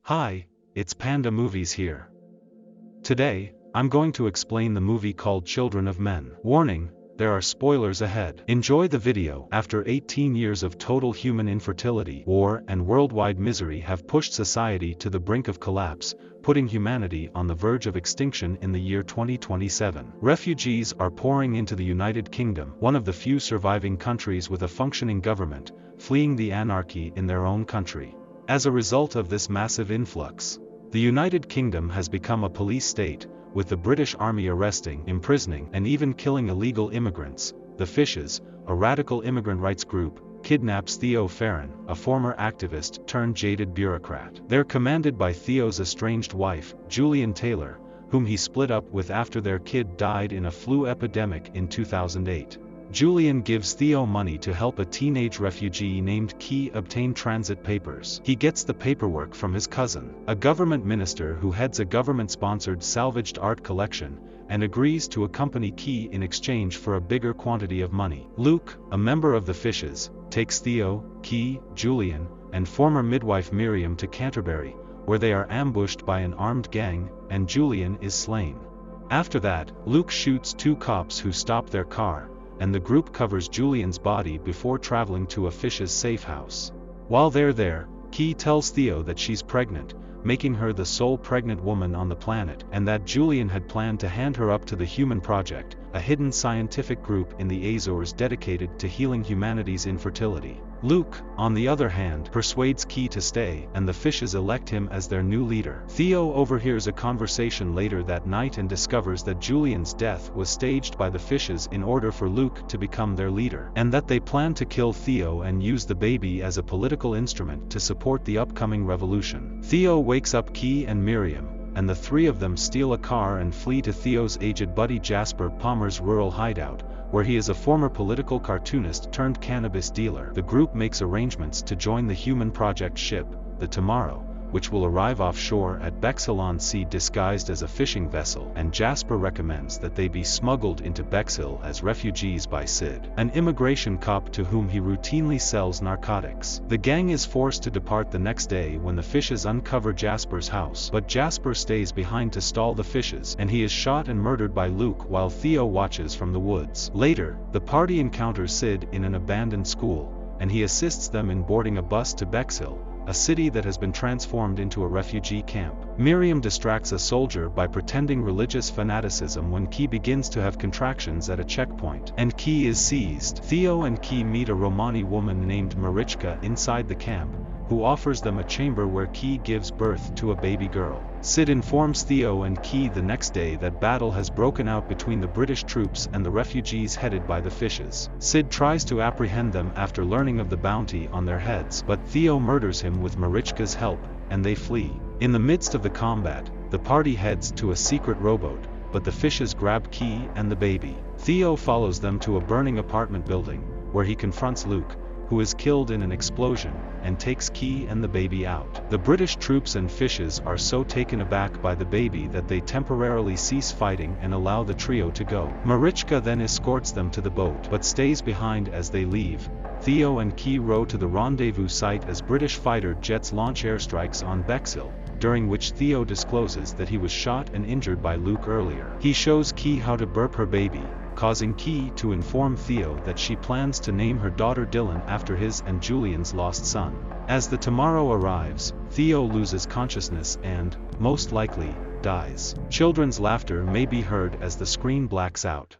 Hi, it's Panda Movies here. Today, I'm going to explain the movie called Children of Men. Warning, there are spoilers ahead. Enjoy the video. After 18 years of total human infertility, war and worldwide misery have pushed society to the brink of collapse, putting humanity on the verge of extinction in the year 2027. Refugees are pouring into the United Kingdom, one of the few surviving countries with a functioning government, fleeing the anarchy in their own country. As a result of this massive influx, the United Kingdom has become a police state, with the British Army arresting, imprisoning, and even killing illegal immigrants. The Fishes, a radical immigrant rights group, kidnaps Theo Farron, a former activist turned jaded bureaucrat. They're commanded by Theo's estranged wife, Julian Taylor, whom he split up with after their kid died in a flu epidemic in 2008. Julian gives Theo money to help a teenage refugee named Kee obtain transit papers. He gets the paperwork from his cousin, a government minister who heads a government-sponsored salvaged art collection, and agrees to accompany Kee in exchange for a bigger quantity of money. Luke, a member of the Fishes, takes Theo, Kee, Julian, and former midwife Miriam to Canterbury, where they are ambushed by an armed gang, and Julian is slain. After that, Luke shoots two cops who stop their car, and the group covers Julian's body before traveling to a Fish's safe house. While they're there, Kee tells Theo that she's pregnant, making her the sole pregnant woman on the planet, and that Julian had planned to hand her up to the Human Project, a hidden scientific group in the Azores dedicated to healing humanity's infertility. Luke, on the other hand, persuades Kee to stay, and the Fishes elect him as their new leader. Theo overhears a conversation later that night and discovers that Julian's death was staged by the Fishes in order for Luke to become their leader, and that they plan to kill Theo and use the baby as a political instrument to support the upcoming revolution. Theo wakes up Kee and Miriam, and the three of them steal a car and flee to Theo's aged buddy Jasper Palmer's rural hideout, where he is a former political cartoonist turned cannabis dealer. The group makes arrangements to join the Human Project ship, the Tomorrow, which will arrive offshore at Bexhill-on-Sea disguised as a fishing vessel, and Jasper recommends that they be smuggled into Bexhill as refugees by Sid, an immigration cop to whom he routinely sells narcotics. The gang is forced to depart the next day when the Fishes uncover Jasper's house, but Jasper stays behind to stall the Fishes, and he is shot and murdered by Luke while Theo watches from the woods. Later, the party encounters Sid in an abandoned school, and he assists them in boarding a bus to Bexhill, a city that has been transformed into a refugee camp. Miriam distracts a soldier by pretending religious fanaticism when Kee begins to have contractions at a checkpoint, and Kee is seized. Theo and Kee meet a Romani woman named Marichka inside the camp, who offers them a chamber where Kee gives birth to a baby girl. Sid informs Theo and Kee the next day that battle has broken out between the British troops and the refugees headed by the Fishes. Sid tries to apprehend them after learning of the bounty on their heads, but Theo murders him with Marichka's help, and they flee. In the midst of the combat, the party heads to a secret rowboat, but the Fishes grab Kee and the baby. Theo follows them to a burning apartment building, where he confronts Luke, who is killed in an explosion, and takes Kee and the baby out. The British troops and Fishes are so taken aback by the baby that they temporarily cease fighting and allow the trio to go. Marichka then escorts them to the boat, but stays behind as they leave. Theo and Kee row to the rendezvous site as British fighter jets launch airstrikes on Bexhill, during which Theo discloses that he was shot and injured by Luke earlier. He shows Kee how to burp her baby, causing Kee to inform Theo that she plans to name her daughter Dylan after his and Julian's lost son. As the Tomorrow arrives, Theo loses consciousness and, most likely, dies. Children's laughter may be heard as the screen blacks out.